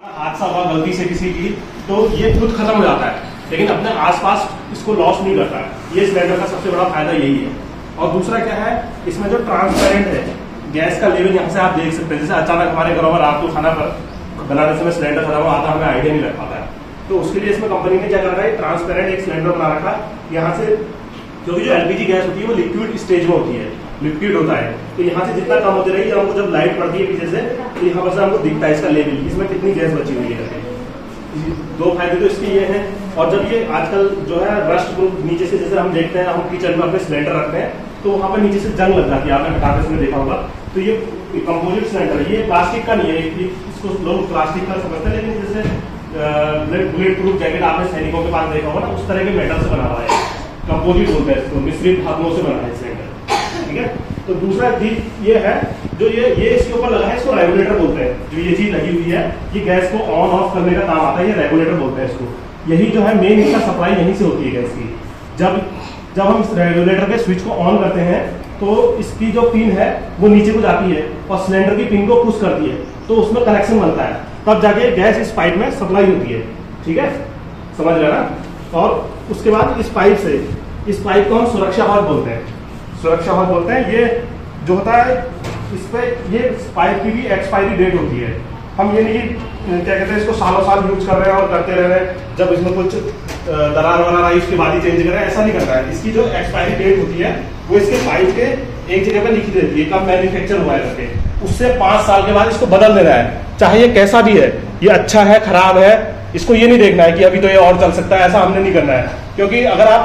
हादसा हुआ गलती से किसी की तो ये खुद खत्म हो जाता है, लेकिन अपने आसपास इसको लॉस नहीं करता है। ये सिलेंडर का सबसे बड़ा फायदा यही है। और दूसरा क्या है, इसमें जो ट्रांसपेरेंट है गैस का लेवल, यहाँ से आप देख सकते हैं। जैसे अचानक हमारे घरों में रात को खाना बनाने समय सिलेंडर खत्म आता है, हमें आइडिया नहीं लग पाता है, तो उसके लिए इसमें कंपनी ने क्या कर रखा है, ट्रांसपेरेंट एक सिलेंडर बना रखा है। यहाँ से क्योंकि जो एलपीजी गैस होती है वो लिक्विड स्टेज में होती है, लिक्विड होता है, तो यहाँ से जितना कम होती रहेगी, जब हमको जब लाइट पड़ती है पीछे से तो यहाँ पर से हमको दिखता है इसका लेवल, इसमें कितनी गैस बची हुई है। दो फायदे तो इसके ये हैं। और जब ये आजकल जो है रस्ट प्रूफ नीचे से, जैसे हम देखते हैं हम किचन में अपने सिलेंडर रखते हैं तो वहाँ पर नीचे से जंग लग जाती है, आपने हटाते समय देखा होगा। तो ये कंपोजिट सिलेंडर है, ये प्लास्टिक का नहीं है, इसको लोग प्लास्टिक का समझते हैं, लेकिन जैसे बुलेट प्रूफ जैकेट आपने सैनिकों के पास देखा होगा ना, उस तरह के मेटल से बना हुआ है, कंपोजिट बोलते हैं इसको, मिश्रित धातुओं से बना है सिलेंडर, ठीक है। तो दूसरा चीज ये है, जो ये इसके ऊपर लगा है, इसको रेगुलेटर बोलते हैं। जो ये चीज लगी हुई है ये गैस को ऑन ऑफ करने का काम आता है, ये रेगुलेटर बोलते हैं इसको। यही जो है मेन इसका सप्लाई यहीं से होती है गैस की। जब हम इस रेगुलेटर के स्विच को ऑन करते हैं तो इसकी जो पिन है वो नीचे को जाती है और सिलेंडर की पिन को पुश करती है, तो उसमें कनेक्शन बनता है, तब जाके गैस इस पाइप में सप्लाई होती है, ठीक है, समझ रहे ना। और उसके बाद इस पाइप को हम सुरक्षा वाल्व बोलते हैं, सुरक्षा वाल्व बोलते हैं। ये जो होता है इस पे ये पाइप की भी एक्सपायरी डेट होती है। हम ये नहीं क्या कहते हैं, इसको सालों साल यूज कर रहे हैं और करते रह रहे हैं, जब इसमें कुछ दरार वरार आई उसके बाद ही चेंज करें, ऐसा नहीं करता है। इसकी जो एक्सपायरी डेट होती है वो इसके पाइप के एक जगह पे लिखी रहती है, कब मैन्युफैक्चर हुआ है करके, उससे 5 साल के बाद इसको बदल देना है, चाहे ये कैसा भी है, ये अच्छा है खराब है, इसको ये नहीं देखना है कि अभी तो ये और चल सकता है, ऐसा हमने नहीं करना है। क्योंकि अगर आप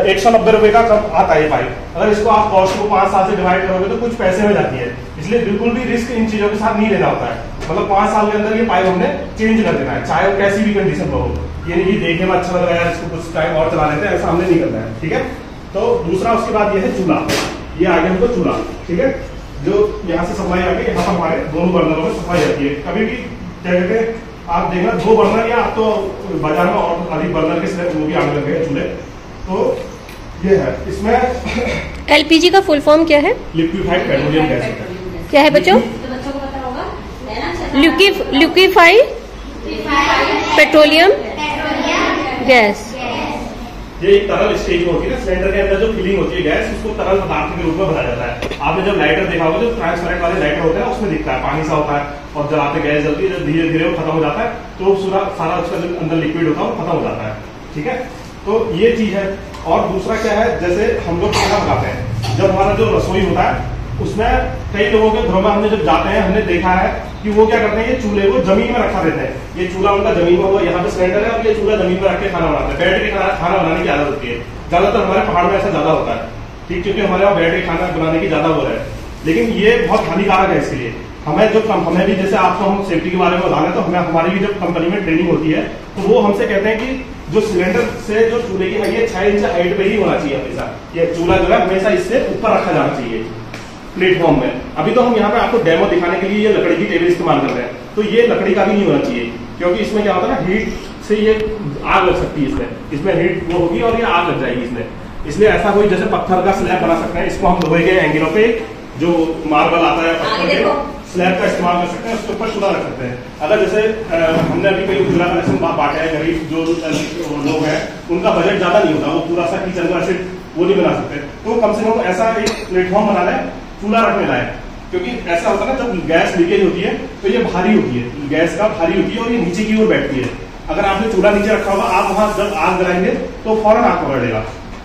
190 रुपए का कब आता है ये पाइप, अगर इसको आप कॉस्ट को 5 साल से डिवाइड करोगे तो कुछ पैसे में जाती है। इसलिए बिल्कुल भी रिस्क इन चीजों के साथ नहीं लेना होता है। मतलब 5 साल के अंदर ये पाइप हमने चेंज कर देना है, चाहे वो कैसी भी कंडीशन में हो। ये नहीं कि देखने में अच्छा लग रहा है इसको कुछ टाइम और चला लेते हैं, ऐसा हमने नहीं करना है, ठीक है। तो दूसरा उसके बाद ये है चूल्हा, ये आ गया हमको चूल्हा, ठीक है, जो यहाँ से सप्लाई आके यहाँ पर हमारे दोनों बर्नरों में सप्लाई आती है। कभी भी क्या कहते हैं, आप देखना 2 बर्नर, या आप तो बाजार में और अधिक बर्नर के वो भी आने लगे हैं चूल्हे। तो ये है, इसमें एलपीजी का फुल फॉर्म क्या है? लिक्विफाइड पेट्रोलियम गैस क्या है बच्चों? Liquefied petroleum gas. ये एक तरल स्टेज होती है ना, सिलेंडर के अंदर जो फिलिंग होती है गैस, उसको तरल पदार्थ के रूप में भरा जाता है। आपने जब लाइटर देखा होगा, जो ट्रांसपेरेंट वाले लाइटर होते हैं उसमें दिखता है पानी सा होता है, और जलाते गैस जलती है, जब धीरे धीरे वो खत्म हो जाता है तो सारा उसका जो अंदर लिक्विड होता है वो खत्म हो जाता है, ठीक है। तो ये चीज है। और दूसरा क्या है, जैसे हम लोग खाना बनाते हैं, जब हमारा जो रसोई होता है उसमें कई लोगों के घरों में हमने जब जाते हैं हमने देखा है कि वो क्या करते हैं, ये चूल्हे को जमीन में रखा देते हैं। ये चूल्हा उनका जमीन में हुआ, यहाँ पे सिलेंडर है और ये चूल्हा जमीन में रख के खाना बनाते हैं, बैठ के खाना बनाने की आदत होती है। ज्यादातर हमारे पहाड़ में ऐसा ज्यादा होता है, ठीक, क्योंकि हमारे वहाँ बैठ के खाना बनाने की ज्यादा हो रहा है। लेकिन ये बहुत हानिकारक है इसके लिए। हमें भी जैसे आपको हम सेफ्टी के बारे में बताना है, तो हमें हमारी भी जब कंपनी में ट्रेनिंग होती है तो वो हमसे कहते हैं कि जो सिलेंडर से जो चूल्हे की हाइट 6 इंच हाइट पे ही होना चाहिए हमेशा। ये चूल्हा जो है हमेशा इससे ऊपर रखा जाना चाहिए प्लेटफॉर्म में। अभी तो हम यहाँ पे आपको डेमो दिखाने के लिए ये लकड़ी की टेबल इस्तेमाल कर रहे हैं, तो ये लकड़ी का भी नहीं होना चाहिए, क्योंकि इसमें क्या होता है ना, हीट से ये आग लग सकती है, इसमें हीट वो होगी और ये आग लग जाएगी इसमें। इसलिए ऐसा कोई जैसे पत्थर का स्लैब बना सकते हैं, इसको हम लोहे के एंगलों पे जो मार्बल आता है पत्थर के स्लैब का इस्तेमाल कर सकते हैं, उसके ऊपर चूल्हा रख सकते हैं। अगर जैसे हमने अभी कोई उजला कनेक्शन बांटे हैं, गरीब जो लोग हैं उनका बजट ज्यादा नहीं होता, वो पूरा सा किचन का ऐसे वो नहीं बना सकते, तो कम से कम ऐसा एक प्लेटफॉर्म बना लें चूल्हा रखने लायक। क्योंकि ऐसा होता है ना, जब गैस लीकेज होती है तो ये भारी होती है, गैस का भारी होती है और ये नीचे की ओर बैठती है। अगर आपने चूल्हा नीचे रखा होगा, आप वहां जब आग जलाएंगे तो फौरन आग पकड़ लेगा।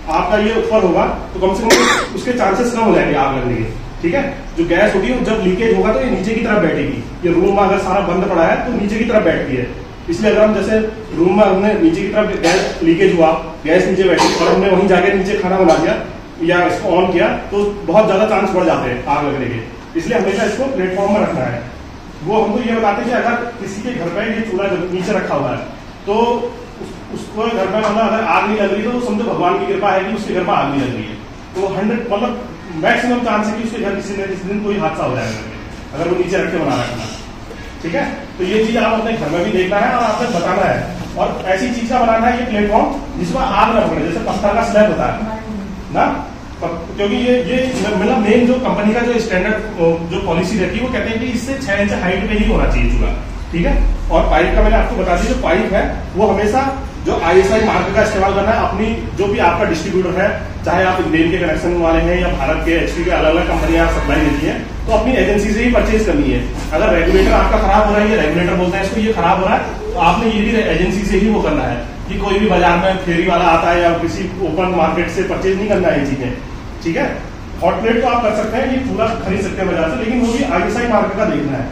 आपका ये ऊपर होगा तो कम से कम उसके चांसेस कम हो जाएंगे आग लगने के, ठीक है। जो गैस होती है जब लीकेज होगा तो ये नीचे की तरफ बैठेगी। ये रूम में अगर सारा बंद पड़ा है तो नीचे की तरफ बैठती है। इसलिए अगर हम जैसे रूम में हमने नीचे की तरफ गैस लीकेज हुआ, गैस नीचे बैठी और हमने वहीं जाके नीचे खाना बना दिया या इसको ऑन किया, तो बहुत ज्यादा चांस बढ़ जाते हैं आग लगने के। इसलिए हमेशा इसको प्लेटफॉर्म में रखना है। वो हमको ये बताते हैं कि अगर किसी के घर पे ये चूल्हा नीचे रखा हुआ है तो उसको घर में मतलब अगर आग नहीं लग रही तो समझो भगवान की कृपा है कि उसके घर में आग नहीं लग रही है। तो 100 मतलब मैक्सिमम चांस है कि उसके घर किसी न किसी दिन कोई हादसा हो जाएगा अगर वो नीचे रख के बना रखना, ठीक है। तो ये चीज आप अपने घर में भी देखना है और आपने बताना है, और ऐसी चीज का बनाना है ये प्लेटफॉर्म जिसमें आग न पड़े, जैसे पत्थर का स्लैब होता है ना, क्योंकि ये मतलब मेन जो कंपनी का जो स्टैंडर्ड जो पॉलिसी रहती है वो कहते हैं कि इससे 6 इंच हाइट पे ही होना चाहिए चूल्हा। ठीक है। और पाइप का मैंने आपको बता दी, जो पाइप है वो हमेशा जो ISI मार्क का इस्तेमाल करना है। अपनी जो भी आपका डिस्ट्रीब्यूटर है, चाहे आप इंडियन के कनेक्शन वाले हैं या भारत के HP के अलग अलग कंपनियां सप्लाई देती हैं, तो अपनी एजेंसी से ही परचेज करनी है। अगर रेगुलेटर आपका खराब हो रहा है, ये रेगुलेटर बोलते हैं इसको, ये खराब हो रहा है, तो आपने ये भी एजेंसी से ही वो करना है कि कोई भी बाजार में फेरी वाला आता है या किसी ओपन मार्केट से परचेज नहीं करना है ये चीजें, ठीक है। हॉट प्लेट तो आप कर सकते हैं, ये पूरा खरीद सकते हैं बाजार से, लेकिन वो भी ISI मार्क का देखना है।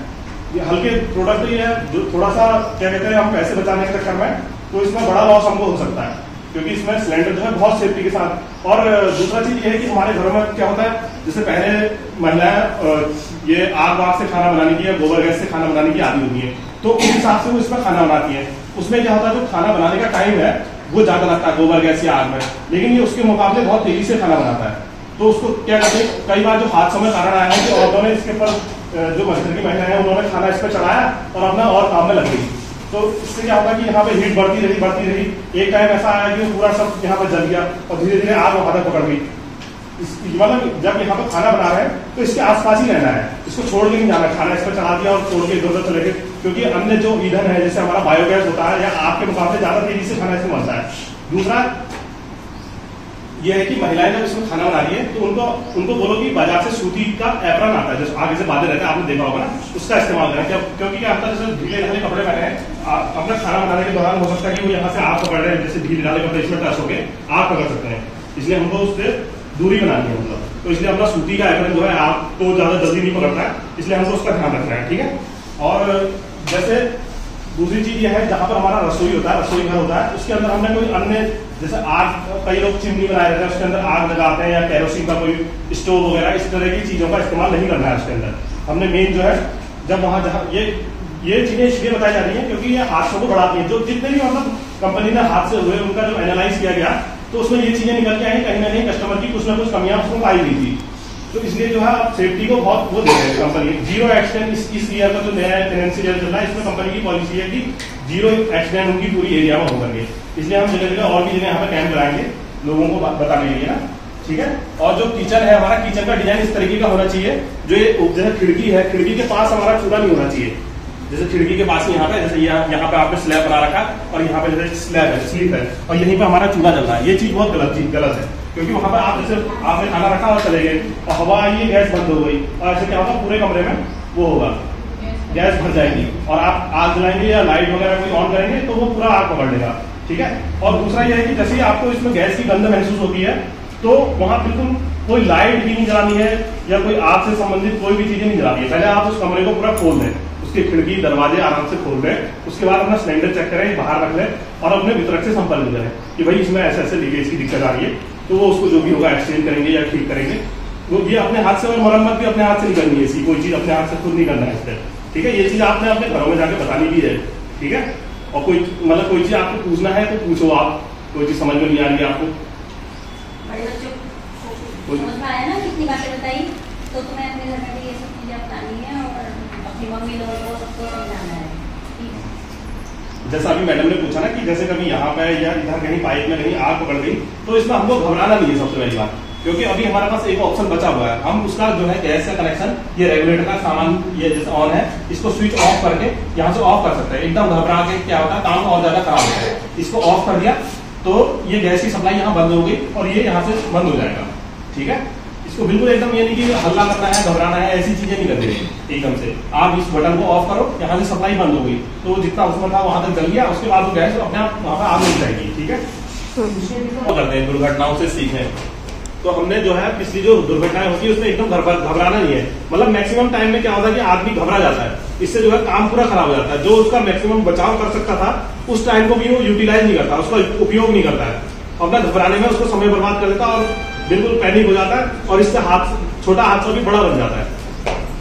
ये हल्के प्रोडक्ट ही है, जो थोड़ा सा क्या कहते हैं हम पैसे बचाने के चक्कर में, तो इसमें बड़ा लॉस हमको हो सकता है, क्योंकि इसमें सिलेंडर जो है बहुत सेफ्टी के साथ। और दूसरा चीज ये है कि हमारे घरों में क्या होता है, जैसे पहले महिलाएं ये आग वाग से खाना बनाने की या गोबर गैस से खाना बनाने की आदि होती है, तो उस हिसाब से वो इसमें खाना बनाती है। उसमें क्या होता है, जो खाना बनाने का टाइम है वो ज्यादा लगता है गोबर गैस या आग में, लेकिन ये उसके मुकाबले बहुत तेजी से खाना बनाता है। तो उसको क्या करते हैं, कई बार जो हादसों में कारण आया है कि औरतों ने इसके ऊपर, जो मस्जिद की महिलाएं हैं उन्होंने खाना इस पर चढ़ाया और अपना और काम में लग गई। तो इससे क्या होगा कि यहाँ पे हीट बढ़ती रही। एक टाइम ऐसा आया कि पूरा सब यहाँ पे जल गया और धीरे धीरे आग वहां तक पकड़ गई। मतलब जब यहाँ पे खाना बना रहे हैं तो इसके आसपास ही रहना है, इसको छोड़ के नहीं जाना। खाना इस पर चढ़ा दिया और छोड़ के इधर उधर चले गए, क्योंकि अन्य जो ईंधन है जैसे हमारा बायोगैस होता है या आग के मुकाबले ज्यादा तेजी से खाना इसमें बनता है। दूसरा ये है कि महिलाएं जब इसमें खाना बना रही है तो उनको बोलो कि बाजार से सूती का एप्रन आता है, जैसे आगे से बांधे रहते हैं, आपने देखा होगा ना, उसका इस्तेमाल करें। क्योंकि क्या होता है, जैसे ढीले ढाले कपड़े पहने हैं, अपना खाना बनाने के दौरान हो सकता है कि वो यहाँ से आग पकड़ रहे हैं, जैसे ढीले ढाले कपड़े इसमें टच होकर आग पकड़ सकते हैं, इसलिए हमको उससे दूरी बनानी है मतलब। तो इसलिए अपना सूती का एप्रन जो है आग तो ज्यादा जल्दी नहीं पकड़ता है, इसलिए हमको उसका ध्यान रखना है, ठीक है। और जैसे दूसरी चीज यह है, जहां पर हमारा रसोई होता है, रसोई घर होता है, उसके अंदर हमने कोई अन्य जैसे आग, कई लोग चिमनी बनाए रहते हैं उसके अंदर आग लगाते हैं, या केरोसिन का कोई स्टोव वगैरह, इस तरह की चीजों का इस्तेमाल नहीं करना है उसके अंदर। हमने मेन जो है, जब वहां जहां ये चीजें इसलिए बताई जा रही है क्योंकि ये हादसों को बढ़ाती है। जो जितने भी मतलब कंपनी ने हादसे हुए उनका जो एनालाइज किया गया, तो उसमें ये चीजें निकल के आई, कहीं ना कहीं कस्टमर की कुछ ना कुछ कमियां उसमें पाई गई थी। तो इसलिए जो है आप सेफ्टी को बहुत वो दे रहे हैं कंपनी। जीरो एक्सीडेंट इस ईयर का जो नया टेनेंसी चल रहा है, इसमें कंपनी की पॉलिसी है कि जीरो एक्सीडेंट उनकी पूरी एरिया में होगा। इसलिए हम जगह जगह और भी जगह यहाँ पे कैंप लगाएंगे लोगों को बताने के लिए ना, ठीक है। और जो किचन है हमारा, किचन का डिजाइन इस तरीके का होना चाहिए, जो ये जैसे खिड़की है, खिड़की के पास हमारा चूल्हा नहीं होना चाहिए। जैसे खिड़की के पास यहाँ पे, जैसे यहाँ पे आपने स्लैब बना रखा और यहाँ पे जैसे स्लीप है और यहीं पे हमारा चूल्हा जल रहा है, ये चीज बहुत गलत है। क्योंकि वहां पर आप जैसे आपने खाना रखा और चले गए और हवा आई, गैस बंद हो गई, और ऐसे क्या होगा, पूरे कमरे में वो होगा, गैस भर जाएगी और आप आग जलाएंगे या लाइट वगैरह कोई ऑन करेंगे तो वो पूरा आग पकड़ लेगा, ठीक है। और दूसरा ये है कि जैसे ही आपको इसमें गैस की गंध महसूस होती है, तो वहां बिल्कुल कोई लाइट भी नहीं जलानी है या कोई आग से संबंधित कोई भी चीजें नहीं जलानी है। पहले आप उस कमरे को पूरा खोल दें, उसकी खिड़की दरवाजे आराम से खोल दें, उसके बाद अपना सिलेंडर चेक करें, बाहर रख लें और अपने वितरक से संपर्क करें कि भाई इसमें ऐसे ऐसे लीकेज की दिक्कत आ रही है, तो वो उसको जो भी होगा एक्सचेंज करेंगे या ठीक करेंगे। वो ये अपने हाथ से, और मरम्मत भी अपने हाथ से नहीं करनी है, इसकी कोई चीज अपने हाथ से खुद नहीं करना है इस पर, ठीक है। ये चीज आपने अपने घरों में जाके बतानी भी है, ठीक है। और कोई मतलब कोई चीज आपको पूछना है तो पूछो आप, कोई चीज समझ में नहीं आ रही है आपको, समझ में आया ना, कितनी बातें बताई, तो तुम्हें अपने घर में भी ये सब चीजें अपनानी है और अपनी मम्मी लोगों को सबको समझाना है। जैसा अभी मैडम ने पूछा ना कि जैसे कभी यहाँ पे या इधर कहीं पाइप में कहीं आग पकड़ गई, तो इसमें हमको घबराना नहीं है सबसे पहली बात, क्योंकि अभी हमारे पास एक ऑप्शन बचा हुआ है। हम उसका जो है गैस का कनेक्शन, ये रेगुलेटर का सामान ये जैसे ऑन है, इसको स्विच ऑफ करके यहाँ से ऑफ कर सकते हैं। एकदम घबरा के क्या होता है, काम और ज्यादा खराब होता है। इसको ऑफ कर दिया तो ये गैस की सप्लाई यहाँ बंद हो गई और ये यहाँ से बंद हो जाएगा, ठीक है। इसको बिल्कुल एकदम ये नहीं कि हल्ला करना है, घबराना है, ऐसी चीजें नहीं करनी है एकदम से। आप इस बटन को ऑफ करो, यहाँ से सप्लाई बंद हो गई, तो जितना उसमें था वहां तक जल गया, उसके बाद वो गैस अपने आप वहां पर आग लग जाएगी, ठीक है। करते हैं दुर्घटनाओं से सीखें, तो हमने जो है पिछली जो दुर्घटनाएं होती है उसमें एकदम घबराना नहीं है। मतलब मैक्सिमम टाइम में क्या होता है कि आदमी घबरा जाता है, इससे जो है काम पूरा खराब हो जाता है। जो उसका मैक्सिमम बचाव कर सकता था उस टाइम को भी वो यूटिलाइज नहीं करता, उसका उपयोग नहीं करता है, अपना घबराने में उसको समय बर्बाद कर देता और बिल्कुल पैनिक हो जाता है और इससे छोटा हादसा भी बड़ा बन जाता है,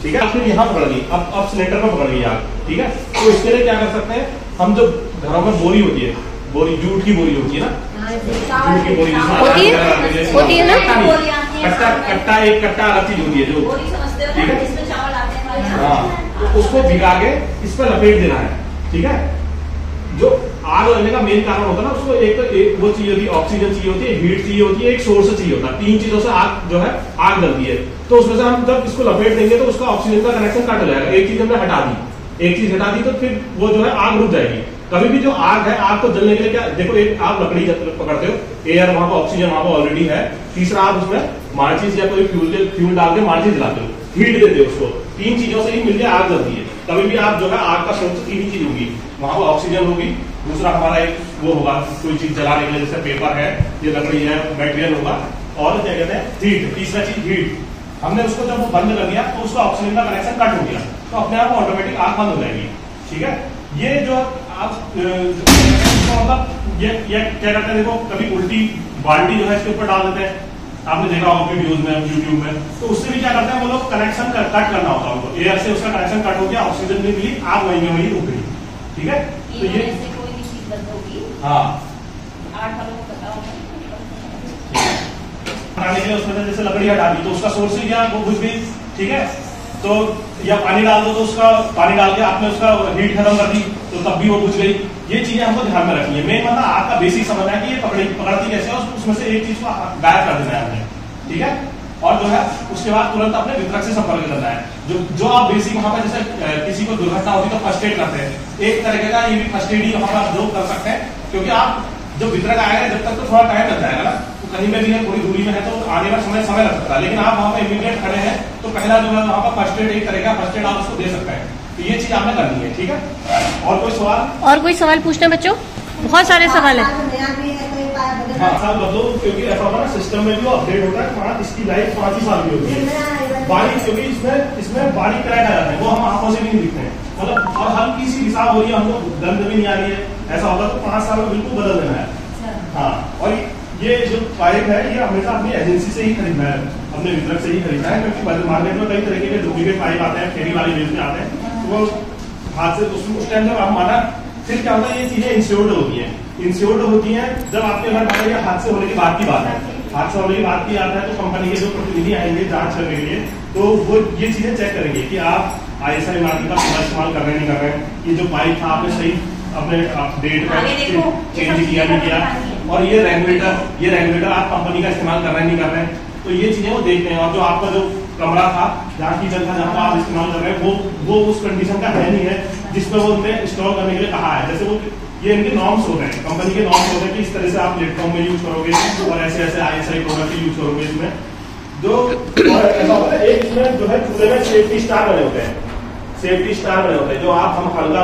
ठीक है। फिर यहाँ पकड़ गई, अब सिलेंडर में पकड़ गई आग, ठीक है। तो इसके लिए क्या कर सकते हैं हम, जो घरों में बोरी होती है, बोरी जूट की बोरी होती है ना, जूट की बोरी होती है ना, कट्टा एक कट्टा अलग चीज होती है जो, ठीक है। हाँ, तो उसको भिगा के इस पर लपेट देना है, ठीक है। जो आग लगने का मेन कारण होता है ना, उसको एक वो चाहिए होती है, ऑक्सीजन चाहिए होती है, हीट चाहिए होती है, एक सोर्स चाहिए होता है। 3 चीजों से आग जो है आग लगती है। तो उसमें से हम जब इसको लपेट देंगे तो उसका ऑक्सीजन का कनेक्शन कट हो जाएगा। एक चीज हमने हटा दी, एक चीज हटा दी तो फिर वो जो है आग रुक जाएगी। कभी भी जो आग है, आग को जलने के लिए क्या देखो, एक आप लकड़ी पकड़ते हो, एयर वहां पर, ऑक्सीजन वहां पर ऑलरेडी है, तीसरा आप उसमें माचिस या कोई फ्यूल डाल के माचिस जलाते हो, हीट देते हो उसको, 3 चीजों से ही मिलकर आग जलती है। कभी भी आप जो है आग का सोर्स 3 ही चीज होगी, वहां पर ऑक्सीजन होगी, दूसरा हमारा एक वो होगा कोई चीज जलाने के लिए, जैसे पेपर है, ये लकड़ी है, मटेरियल होगा, और क्या कहते हैं हीट, तीसरा चीज हीट। हमने उसको जब वो बंद कर दिया तो उसका ऑक्सीजन का कनेक्शन कट हो गया, तो अपने आप ऑटोमेटिक आग बंद हो जाएगी। ठीक है, ये जो आप मतलब ये क्या करते हैं, देखो कभी उल्टी बाल्टी जो है इसके ऊपर डाल देते हैं, आपने देखा होगा वीडियोज में, यूट्यूब में, तो उससे भी क्या करते हैं वो लोग, कनेक्शन कट करना होता है उनको, एयर से उसका कनेक्शन कट हो गया, ऑक्सीजन नहीं मिली, आग वहीं में वहीं रुक गई। ठीक है, तो ये कोई भी चीज बंद होगी। हाँ, 8 वालों को पता होगा बनाने के लिए उसमें जैसे लकड़ी हटा दी तो उसका सोर्स ही क्या, वो बुझ गई। ठीक है, तो या पानी डाल दो तो उसका, पानी डाल के आपने उसका हीट खत्म कर दी तो तब भी वो बुझ गई। ये चीजें हमको ध्यान में रखनी है। मेन मतलब आपका बेसिक समझना है कि ये पकड़ती कैसे है, उसमें से एक चीज को गायब कर देना है हमने। ठीक है, और जो है उसके बाद तुरंत अपने वितरक से संपर्क करना है। जो आप बेसिक वहां पर जैसे किसी को दुर्घटना होती तो फर्स्ट एड करते हैं, एक तरीके का ये भी फर्स्ट एड ही वहां पर जो कर सकते हैं, क्योंकि आप जब वितरक आएगा जब तक तो थोड़ा टाइम लग जाएगा ना, तो कहीं में भी है, थोड़ी दूरी में है तो आने में समय लग सकता है, लेकिन आप वहां पर इमीडिएट खड़े हैं तो पहला जो है वहां पर फर्स्ट एड एक तरीका फर्स्ट एड आप उसको दे सकते हैं। तो ये चीज आपने करनी है। ठीक है, और कोई सवाल? और कोई सवाल पूछना बच्चों? बहुत सारे सवाल है। हाँ, साल बदलो, क्योंकि ऐसा होगा ना सिस्टम में भी अपडेट होता है, इसकी लाइफ 5 ही साल की होती है। बारीक, क्योंकि इसमें बारीक क्रैक आ जाते हैं, वो हम आंखों से भी नहीं दिखते हैं, मतलब और हल्की सी हिसाब हो रही है, हमको गंध भी नहीं आ रही है, ऐसा होगा तो 5 साल में बिल्कुल बदल देना है। हाँ, और ये जो पाइप है ये हमेशा अपनी एजेंसी से ही खरीदना है, अपने वितरक से ही खरीदना है, क्योंकि मार्केट में कई तरीके के डुप्लीकेट पाइप आते हैं, फेरी वाले बेच में आते हैं, तो वो हाथ से उस टाइम जब आप माना, फिर क्या होता है ये चीजें इंश्योर्ड होती हैं, इंश्योर्ड होती हैं जब आपके घर में हादसे होने की बात की बात है, हादसा होने की बात की आता है तो कंपनी के जो प्रतिनिधि आएंगे जांच करने के लिए, तो वो ये चीजें चेक करेंगे कि आप ISI मार्क का पूरा इस्तेमाल कर रहे नहीं कर रहे हैं, ये जो पाइप था आपने सही अपने डेट पर चेंज किया नहीं किया, और ये रेगुलेटर आप कंपनी का इस्तेमाल कर रहे नहीं कर रहे हैं, तो ये चीजें वो देखते हैं। और जो आपका जो कमरा था, जहाँ किचन था, जहाँ आप इस्तेमाल कर रहे हैं, वो उस कंडीशन का है नहीं है जिसमें वो उन्हें इंस्टॉल करने के लिए कहा है। जैसे वो ये इनके नॉर्म्स होते हैं, कंपनी के नॉर्म्स होते हैं कि इस तरह से आप प्लेटफॉर्म में यूज करोगे और ऐसे ऐसे ISI प्रोडक्ट यूज करोगे इसमें, जो ऐसा होता है। एक इसमें जो है चूल्हे में सेफ्टी स्टार बने होते हैं, सेफ्टी स्टार बने होते हैं, जो आप हम हल्का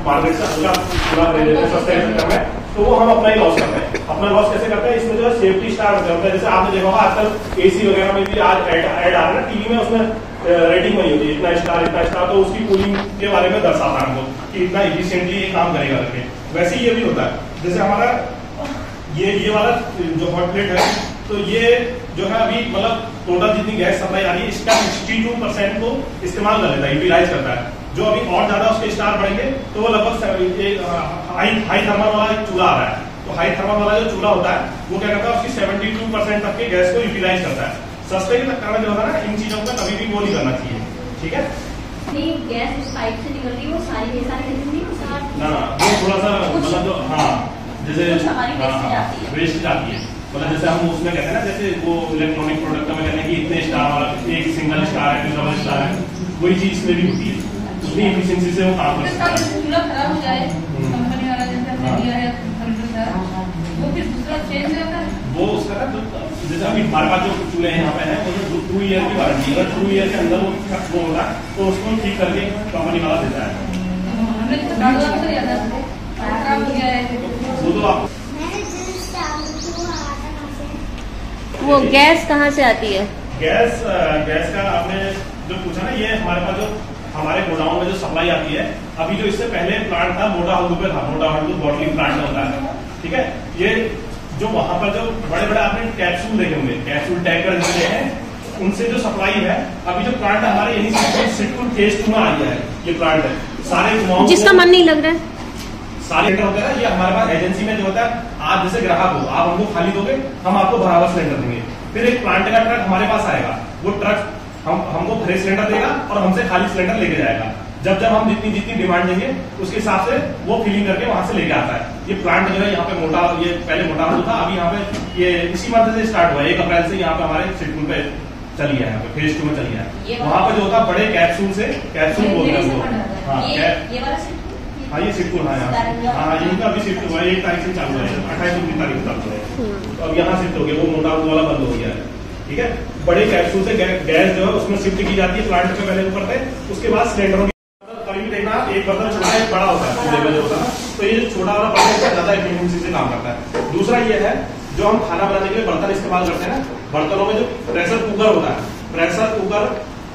मार्केट से हल्का पूरा खरीद लेते हैं सस्ते में, तो वो हम अपना ही लॉस करते हैं। अपना लॉस कैसे करते हैं, इसमें जो है सेफ्टी स्टार होते हैं, जैसे आपने देखा होगा आजकल AC वगैरह में भी आज ऐड आ रहा है ना टीवी में, उसमें रेटिंग बनी होती है, इतना स्टार, तो उसकी कूलिंग के बारे में दर्शाता है हमको कि इतना इफिशिएंटली ये काम करेगा करके। वैसे ही ये भी होता है, जैसे हमारा ये वाला जो हॉट प्लेट है, तो ये जो है अभी मतलब टोटल जितनी गैस सप्लाई आ रही है इसका 62% को इस्तेमाल कर लेता है, यूटिलाइज करता है। जो अभी और ज्यादा उसके स्टार बढ़ेंगे तो वो लगभग हाई थर्मल वाला एक चूल्हा आ रहा है, तो हाई थर्मल वाला जो चूल्हा होता है वो क्या करता है, उसकी 72% तक के गैस को यूटिलाइज करता है। सस्ते के चक्कर में जो है ना, इन चीजों का कभी भी वो नहीं करना चाहिए। ठीक है, नहीं गैस उस पाइप से निकल रही है, वो सारी ना वो थोड़ा सा मतलब जो, हाँ जैसे वेस्ट जाती है, मतलब जैसे हम उसमें कहते हैं ना, जैसे वो इलेक्ट्रॉनिक प्रोडक्ट में कहते हैं कि इतने स्टार वाला, एक सिंगल स्टार है, डबल स्टार है, वही चीज इसमें भी होती है, उतनी एफिशिएंसी से वो काम करता है। चूल्हा खराब हो जाए, कंपनी वाला जैसे हमने दिया है वो फिर दूसरा चेंज रहता है, वो उसका ना जैसे अभी हमारे पास जो चूल्हे यहाँ पे है, वो जो 2 ईयर की वारंटी है, 2 ईयर के अंदर वो होता है, तो उसको ठीक करके कंपनी वाला देता है। हमने खराब हो गया है वो तो आप वो गैस कहाँ से आती है? गैस का आपने जो पूछा ना, ये हमारे पास जो हमारे गोडाउन में जो सप्लाई आती है, अभी जो इससे पहले प्लांट था मोटा हल्दू पे था, मोटा हल्दू बॉटलिंग प्लांट होता है। ठीक है, ये जो वहां पर जो बड़े बड़े आपने कैप्सूल देखे होंगे, कैप्सूल टैंकर जिसके हैं, उनसे जो सप्लाई है, अभी जो प्लांट हमारे यही सिटकुल फेज 2 में आ गया है, ये प्लांट है सारे जिसका मन नहीं लग रहा है, सारे सिलेंडर होते हैं ना, ये हमारे पास एजेंसी में जो होता है, आप जैसे ग्राहक हो, आप हमको खाली दोगे, हम आपको बराबर सिलेंडर देंगे, फिर एक प्लांट का ट्रक हमारे पास आएगा, वो ट्रक हमको फ्रेश सिलेंडर देगा और हमसे खाली सिलेंडर लेके जाएगा। जब हम जितनी डिमांड देंगे उसके हिसाब से वो फिलिंग करके वहां से लेके आता है। ये प्लांट जो है यहाँ पे मोटा, ये पहले मोटा था, अभी यहाँ पे ये इसी मंथ से स्टार्ट हुआ है, 1 अप्रैल से यहाँ पे हमारे सिटकुल पे चली है, यहाँ पे फेज 2 में चली है। वहां पे जो होता है बड़े कैप्सूल से, कैप्सूल बोलते हैं हाँ, ये वाला शिफ्ट हाँ ये शिफ्ट होना है। हाँ इनका भी शिफ्ट हुआ है, 1 तारीख से चालू है, 28 तारीख से चालू है। तो अब यहाँ शिफ्ट हो गया, वो मोटा वाला बंद हो गया है। ठीक है, बड़े कैप्सूल से गैस जो है उसमें शिफ्ट की जाती है प्लांट पे पहले ऊपर से, उसके बाद सिलेंडरों कभी भी देखना एक बर्तन छोटा है, एक बड़ा होता है चूल्हे में जो होता है, तो ये जो छोटा वाला बर्तन ज्यादा एफिशिएंसी से काम करता है। दूसरा ये है जो हम खाना बनाने के लिए बर्तन इस्तेमाल करते हैं ना, बर्तनों में जो प्रेशर कुकर होता है, प्रेशर कुकर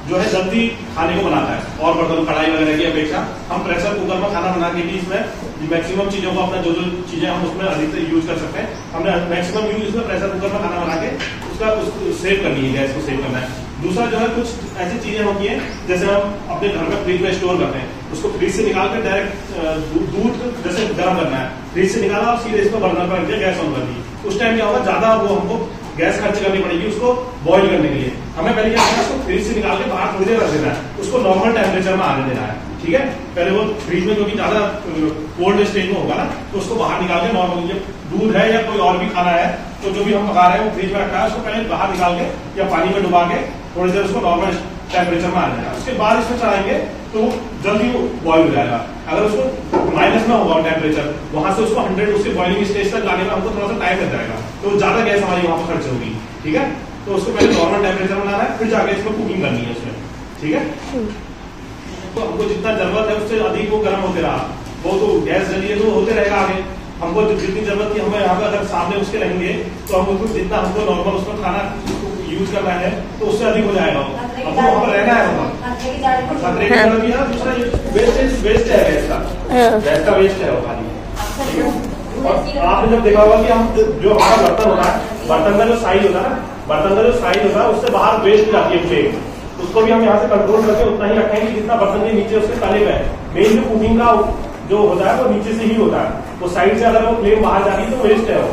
जो है जल्दी खाने को बनाता है और बर्तन कढ़ाई वगैरह की अपेक्षा हम प्रेशर कुकर में खाना बना के भी इसमें मैक्सिमम चीजों को अपना जो चीजें हम उसमें अधिकतर यूज कर सकते हैं। हमने मैक्सिमम यूज इसमें प्रेशर कुकर में खाना बना के उसका सेव करनी है, गैस को सेव करना है। दूसरा जो है कुछ ऐसी चीजें होती हैं जैसे हम अपने घर में फ्रिज में स्टोर करते हैं, उसको फ्रिज से निकाल कर डायरेक्ट दूध जैसे गर्म करना है, फ्रिज से निकाला और सीधे इसको बर्नर पर रख दिया, गैस ऑन कर दी, उस टाइम क्या होगा ज्यादा वो हमको गैस खर्च करनी पड़ेगी उसको बॉईल करने के लिए। हमें पहले क्या करना है, उसको फ्रिज से निकाल के बाहर थोड़ी देर रख देना है, उसको नॉर्मल टेम्परेचर में आने देना है। ठीक है, पहले वो फ्रिज में क्योंकि ज्यादा कोल्ड स्टेज में होगा ना, तो उसको बाहर निकाल के नॉर्मल दूध है या कोई और भी खाना है तो जो भी हम पका रहे हैं वो फ्रिज में रखा है, उसको पहले बाहर निकाल के या पानी में डुबा के थोड़ी देर उसको नॉर्मल टेम्परेचर में आ जाएगा। उसके बाद इसमें चढ़ाएंगे तो जल्दी बॉईल हो जाएगा। अगर उसको माइनस में होगा टेम्परेचर, वहां से उसको 100 उसके बॉइलिंग स्टेज तक लाने में हमको थोड़ा सा टाइम लग जाएगा, तो ज्यादा गैस हमारी वहां पर खर्च होगी। ठीक है, तो उसको पहले नॉर्मल टेम्परेचर में लाना है, फिर जाके इसमें कुकिंग करनी है उसमें। ठीक है, तो हमको जितना जरूरत है उससे अधिक वो गर्म होते रहा, वो तो गैस जली है तो होते रहेगा आगे। हमको जितनी जरूरत थी हमें यहाँ पे अगर सामने उसके रहेंगे तो हम उसको जितना हमको नॉर्मल उसमें खाना यूज करना है तो उससे अधिक हो जाएगा। अब तो वहाँ पर रहना है, खतरे की तरफ भी है। दूसरा वेस्ट है गैस का वेस्ट है वो खाली। और आपने जब देखा होगा कि हम जो हमारा बर्तन होता है, बर्तन का जो साइज होता है ना, बर्तन का जो साइज होता है उससे बाहर वेस्ट जाती है फ्लेम, उसको भी हम यहाँ से कंट्रोल करके उतना ही रखेंगे जितना बर्तन के नीचे उसके तले में है। मेन जो कुकिंग का जो होता है वो नीचे से ही होता है, वो साइड से अगर वो फ्लेम बाहर जा रही है तो वेस्ट है वो।